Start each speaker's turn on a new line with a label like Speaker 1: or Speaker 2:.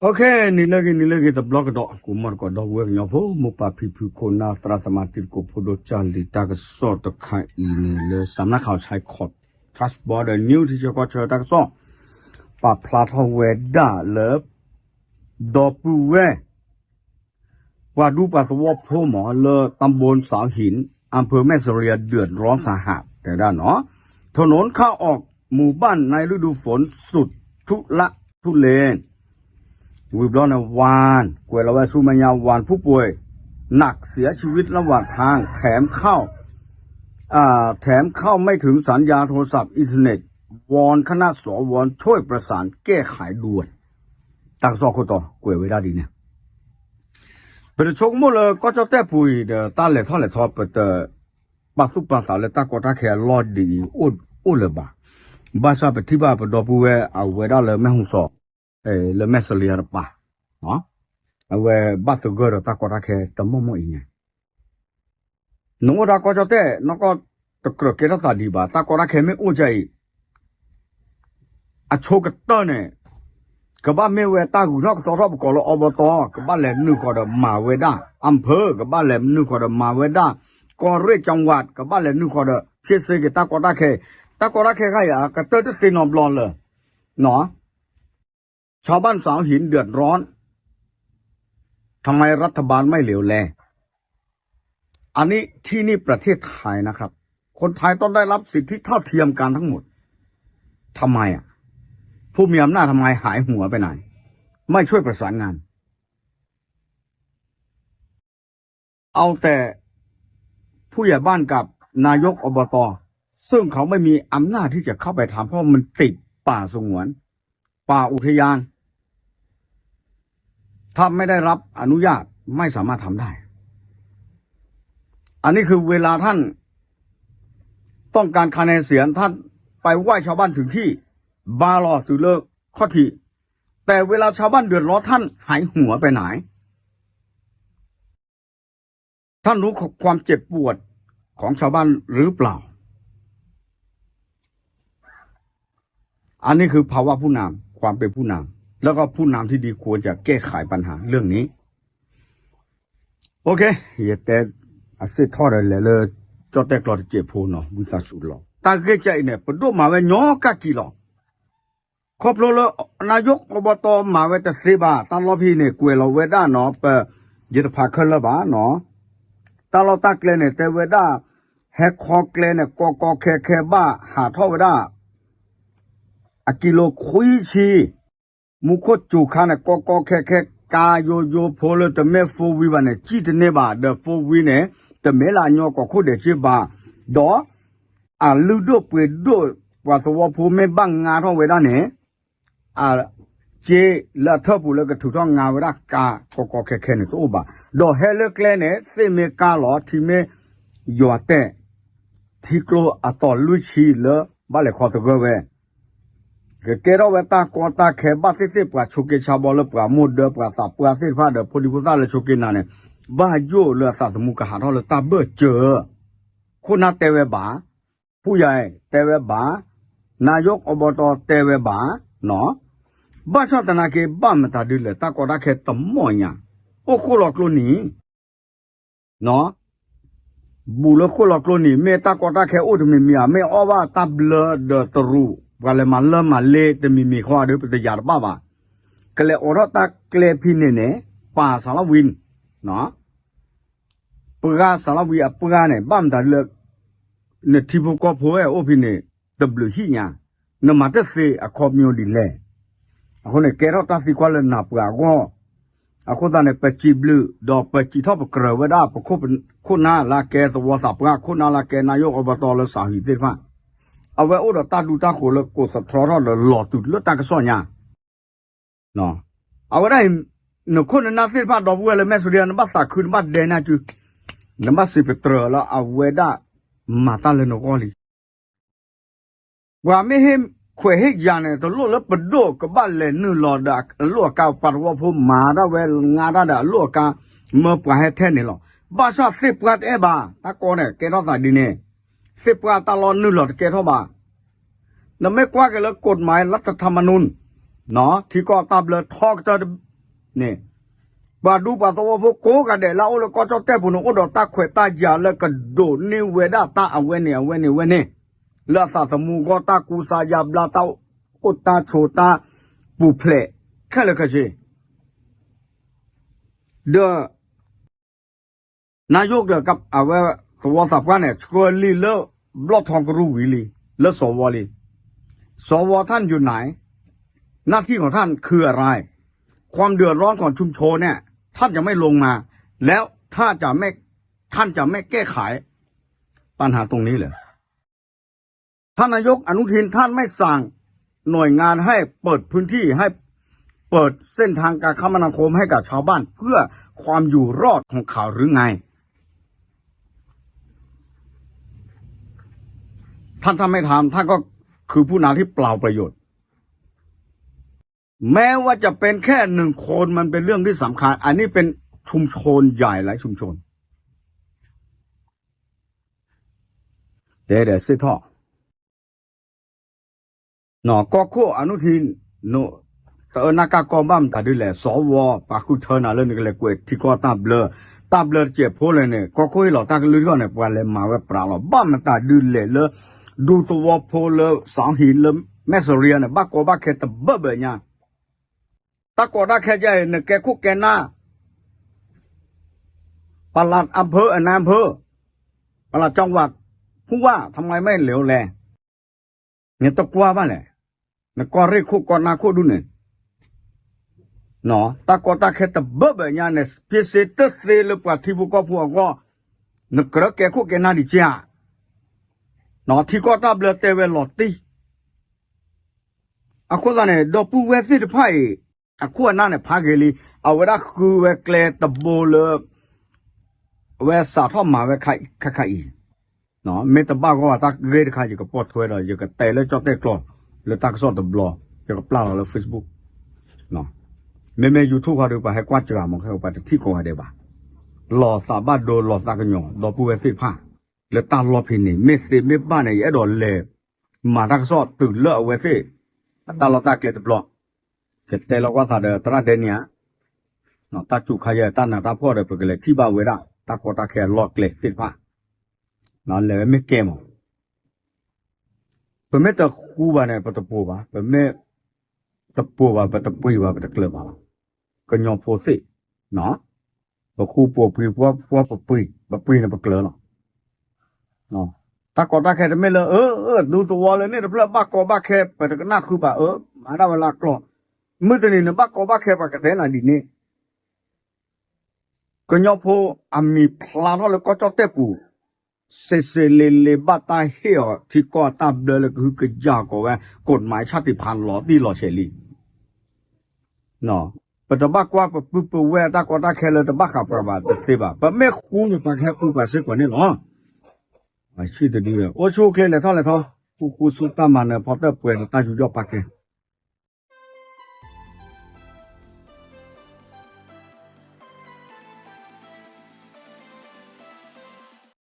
Speaker 1: Okay, nilagi the blog dot kumar ko dog work nyopo mupa pipu ko na trasamatit ko podo chali tak sort of kai ini le samna khao chai khot trust border new teacher ko cha tak so pa platform we da le do pu we ว่าดูปัสสาวะพ่อหมอเลอตำบลสาวหินอำเภอแม่เสรียเดือดร้อนสาหัสแต่ด้านเนาะถนนเข้าออกหมู่บ้านในฤดูฝนสุดทุละทุเลนวิบล้อนวานกวยละแวสุมัญญาวานผู้ป่วยหนักเสียชีวิตระหว่างทางแถมเข้าไม่ถึงสัญญาณโทรศัพท์อินเทอร์เน็ตวอนคณะสวช่วยประสานแก้ไขด่วนตั้งซอกคนต่อกวยไว้ได้ดีเนี่ยเป็นช่วงมื้อละก็จะแต่ปุยเดตาเลยทอเลยทอเปิดปักสุปัสสาเลยตาก็ตาแค่รอดดีอุเลยบ่บ้าชาไปที่บ้านไปดอปูเวเอาไว้ได้เลยแม่หงสอเลยแม่เสลียป่ะเนาะเอาไว้บ้านตัวเกิดตาก็ตาแค่ตะมั่วอีเนี่ยหนูตาก็จะแต่น้องก็ตะกระเกตตาดีบ่ตาก็ตาแค่ไม่อู้ใจอะโชกตเนี่ยกบ้านเมเวตากูนอกสอรอบกอลอบตกบ้านแหลมนึกกอดมาเวด้าอำเภอกบ้านแหลมนึกกอดมาเวด้ากอเรจังหวัดกบ้านแหลมนึกกอดเชื่อซื้อตากอตาแค่ใครอ่ะก็เตอร์ซีนอมบลอนเลยเนาะชาวบ้านสาวหินเดือดร้อนทำไมรัฐบาลไม่เหลียวแลอันนี้ที่นี่ประเทศไทยนะครับคนไทยต้องได้รับสิทธิเท่าเทียมกันทั้งหมดทำไมอ่ะผู้มีอำนาจทำไมหายหัวไปไหนไม่ช่วยประสานงานเอาแต่ผู้ใหญ่บ้านกับนายกอบต.ซึ่งเขาไม่มีอำนาจที่จะเข้าไปทำเพราะมันติดป่าสงวนป่าอุทยานถ้าไม่ได้รับอนุญาตไม่สามารถทำได้อันนี้คือเวลาท่านต้องการคะแนนเสียงท่านไปไหว้ชาวบ้านถึงที่บาลอตุเลิกข้อที่แต่เวลาชาวบ้านเดือดร้อนท่านหายหัวไปไหนท่านรู้ความเจ็บปวดของชาวบ้านหรือเปล่าอันนี้คือภาวะผู้นำความเป็นผู้นำแล้วก็ผู้นำที่ดีควรจะแก้ไขปัญหาเรื่องนี้โอเคอย่าแต่อาศัยทอดเลยจอดแต่กลอดเจ็บพูนเนาะวิชาสุดหรอกตาเกใจเนี่ยปดูมาเวญอกักกี่หรอครบเลยนายกอบต.มาเวแต่สิบาตลอดพี่เนี่ยกวยเราเวด้าเนาะเปยึดผักขึ้นแล้วบ้าเนาะตลอดตักเลยเนี่ยแต่เวด้าแฮกคอกเลยเนี่ยกอแค่บ้าหาท่อเวด้าอะกิโลคุยชีมุขจูคาเนี่ยกอแค่กาโยโพลแต่เมโฟวีบ้านเนี่ยจีตเนี่ยบ้าเดโฟวีเนี่ยแต่เมลาโยก็คู่เดชิบ้าดอลูโดเปโดว่าตัวผู้ไม่บังงาท่อเวด้าเนี่ยเจละเท่าผู้แล้วก็ถูกต้องงานเวลากากอแค่เนี่ยตัวบ้าดอกเฮลเกลเนี่ยเสเมกาหลอที่เมยอแต่ที่กลัวอัตลุชีเลยบ้านเลยขอตัวเว้ก็เกล้าเวตากอตาแค่บ้านสิปะชุกิชาบอลปะมุดเดปะสับปะสิฟ้าเดพอดีพุทธาเลยชุกินาเนี่ยบ้าโยเลยสัตว์มุกหาท่อเลยตาเบอเจอคุณนาเตเวบ้าผู้ใหญ่เตเวบ้านายกอบต.เตเวบ้าเนาะบ้าชาตนาเกบ้ามันตาดิเลยตากอดาแค่ตะมอยเนี่ยโอ้คุหลอกโลนี้เนาะบุลคุหลอกโลนี้เมตากอดาแค่โอ้ทำไมมีอ่ะไม่อ้อว่าตาเบลเดตรูว่าเลยมันเริ่มมาเละแต่มีข้อเดียวเป็นยาบ้าบ้าก็เลยอรตาเกลพินเนี่ยป่าสารวินเนาะปกาสารวินปกาเนี่ยบ้ามตาเลือกเนี่ยที่พวกก็พูดโอ้พินเนี่ยตบลูหิญาเนี่ยมาแต่เสียขอบมีดีเลยคนเนี่ยแกเราตัดสินความเล่นหนับกว่าก็คนตาเนี่ยไปจีบลูดอกไปจีทอปกระเวด้าปกเป็นคนน่าละแกตัวสับกาคนน่าละแกนายกอบต.เลยสาหิตฟ้าเอาไว้โอ้เราตาดูตาโขเลยกดสับทอร์เลยหลอดตุดเลือดตากระส่อนยาเนาะเอาไว้ได้หนึ่งคนน่าเสียฟ้าดอกบัวเลยแม่สุริยันบ้าสักคืนบ้าเดน่าจูน้ำบ้าสิบเตอร์แล้วเอาไว้ได้มาตาเลยนกอลีว่าไม่เห็นขวยให้ยาเนี่ยตัวลูกแล้วปดโดกับบ้านเลยนู่นหลอดลูกกาปัดว่าผมมาได้เวลงานได้ลูกกาเมื่อปลายแท่นี่หรอบ้าชาสิบกัดบ้าตะโกนเนี่ยแกต้องใส่ดีเนี่ยสิบกัดตลอดนู่นหลอดแกเท่าบ้านั่นไม่กว่ากันแล้วกฎหมายรัฐธรรมนูญเนาะที่ก็ตามเลยทอกจะ เนี่ยบาดูปาตัวพวกโกกันเดแล้วแล้วก็จะแต่ปุ่นโอดตาเขวตายาแล้วก็โดดนี่เวดาตาเอาเวเนี่ยแล้วสาสมูก็ตากูสายาบลาตาอุตาโชตาปูเพลแค่เลยก็ใช่เด้อนายกเด้อกับเอาไว้สวสับกันเนี่ยช่วยลีเลบล็อกทองกรูวิลีแล้วสวลีสวท่านอยู่ไหนหน้าที่ของท่านคืออะไรความเดือดร้อนของชุมชนเนี่ยท่านจะไม่ลงมาแล้วท่านจะไม่แก้ไขปัญหาตรงนี้เลยท่านนายกอนุทินท่านไม่สั่งหน่วยงานให้เปิดพื้นที่ให้เปิดเส้นทางการคมนาคมให้กับชาวบ้านเพื่อความอยู่รอดของเขาหรือไงท่านไม่ทำท่านก็คือผู้นำที่เปล่าประโยชน์แม้ว่าจะเป็นแค่1 คนมันเป็นเรื่องที่สำคัญอันนี้เป็นชุมชนใหญ่หลายชุมชนเดี๋ยวสิท่อหนอก็คู่อนุทินโนแต่นักกบ้ามตัดด้วยแหละสวปาคุเธอน่ะเรื่องนี้ก็เลยกวยที่ก็ตาเบลอเจ็บพูดเลยเนี่ยก็คุยหรอตาก็รู้ก็เนี่ยปวดเลยมาว่าเปล่าหรอบ้ามมันตัดด้วยเลยดูสวพูดเลยสองหินเลยแม่สเรียเนี่ยบ้าแค่ตะเบื่อเนี่ยตะกอดาแค่ใจเนี่ยแกคุกแกหน้าปลัดอำเภอนายอำเภอปลัดจังหวัดผู้ว่าทำไมไม่เหลวแลเนี่ยตะกว่าบ้านแหละเนี่ยก็เรียกคุกก่อนนาคุดูเนี่ยเนาะตะกอดาแค่ตะเบื่อเนี่ยเนี่ยพิเศษตึ๊ดเสียเลยกว่าที่พวกก็พวกก็เนี่ยกระแกคุกแกหน้าดิจ้าเนาะที่ก็ตาเบลเตเวลอตีอะคนละเนี่ยดอกปูเวสิทธิ์ไพ่อะคนนั้นเนี่ยพาเกลีเอาเวลาคือเวเกลตะโบเลเวสาทอมาเวไข่อีเนาะเมตาบ้าก็ว่าตาเกยข่ายก็ปอดถวยเลยก็เตะแล้วจอดเตะกลอแล้วตาก็สอดตะบลอก็ปลาแล้ว Facebook เนาะเม YouTube เขาดูไปให้กวาดจามองเขาไปที่โกให้ได้บ่หล่อสาบาโดหล่อสากญอดอกปูเวสิทธิ์ผ้าแล้วตาลอพินี่เมสเมบ้านเนี่ยไอ้ดอกเล่มาทักสอดตื่นเลอะเวสิตาลอตาเกลตะบลอque te lo vas a de atrás de nia no ta chu khaya ta na ta pho de pe le thi ba we da ta ko ta khe lot le fit pa no le me ke mo pe me ta khu ba ne pa ta po ba pe me ta po ba pa ta pui ba pa ta kle ba ko nyo pho si no pa khu po pui po pa pui na pa kle no ta ko ta khe de me le du to wa le ne de pla ba ko ba khe pa ta na khu ba ma da ba la kloมื่อตอนนี้เนี่ยบ้าก็บ้าแค่ปากกระเทน่ะดีเนี่ยก็ยอมพออามีพลาดแล้วก็จะเตะปูเซเลบ้าตาเหี้ยที่ก็ตาเบลเลยคือกระยาก็ว่ากฎหมายชาติพันธุ์หล่อดีหล่อเฉลี่ยเนาะแต่ตบ้ากว่าปุ๊บเวตาก็ตาแค่เลยตบ้าขับประบาดเสียบ้าแต่ไม่คู่อยู่ปากแค่คู่ไปเสียกว่านี้หรอไอ้ชื่อตัวนี้เลยโอ้ชูเคเลยเท่าไหร่เท่าคู่สุดตามันเนี่ยพอเตะเปลี่ยนตาอยู่ยอดปากแค่